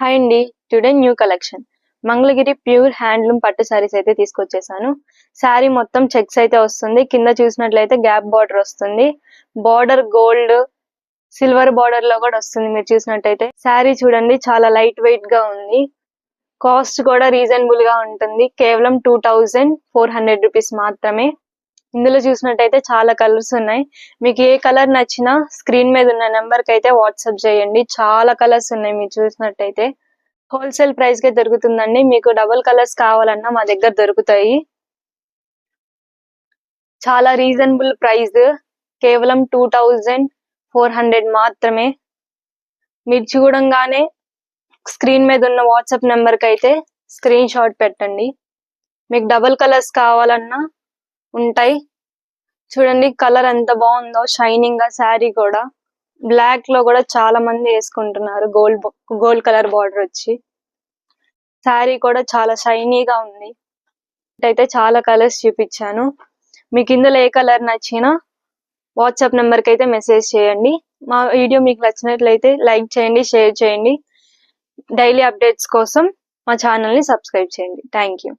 Hi అండి. Today new collection Mangalagiri pure handloom పట్టు శారీస్ అయితే తీసుకొచ్చేసాను. శారీ మొత్తం చెక్స్ అయితే వస్తుంది. కింద చూసినట్లయితే గ్యాప్ బార్డర్ వస్తుంది. బార్డర్ గోల్డ్ సిల్వర్ బార్డర్ లో కూడా వస్తుంది. మీరు చూసినట్టయితే శారీ చూడండి, చాలా లైట్ వెయిట్ గా ఉంది. కాస్ట్ కూడా రీజనబుల్ గా ఉంటుంది. కేవలం 2400 రూపీస్ మాత్రమే. ఇందులో చూసినట్టయితే చాలా కలర్స్ ఉన్నాయి. మీకు ఏ కలర్ నచ్చినా స్క్రీన్ మీద ఉన్న నెంబర్ కి అయితే వాట్సాప్ చేయండి. చాలా కలర్స్ ఉన్నాయి. మీరు చూసినట్టయితే హోల్సేల్ ప్రైస్ కే దొరుకుతుందండి. మీకు డబుల్ కలర్స్ కావాలన్నా మా దగ్గర దొరుకుతాయి. చాలా రీజనబుల్ ప్రైస్, కేవలం 2400 మాత్రమే. మీరు చూడంగానే స్క్రీన్ మీద ఉన్న వాట్సాప్ నెంబర్ కి అయితే స్క్రీన్ షాట్ పెట్టండి. మీకు డబుల్ కలర్స్ కావాలన్నా ఉంటాయి. చూడండి కలర్ ఎంత బాగుందో, షైనింగ్ గా. శారీ కూడా బ్లాక్ లో కూడా చాలా మంది వేసుకుంటున్నారు. గోల్డ్ కలర్ బార్డర్ వచ్చి శారీ కూడా చాలా షైనీగా ఉంది. అయితే చాలా కలర్స్ చూపించాను. మీకు ఇందులో ఏ కలర్ నచ్చినా వాట్సాప్ నెంబర్ కి అయితే మెసేజ్ చేయండి. మా వీడియో మీకు నచ్చినట్లయితే లైక్ చేయండి, షేర్ చేయండి. డైలీ అప్డేట్స్ కోసం మా ఛానల్ ని సబ్స్క్రైబ్ చేయండి. Thank you.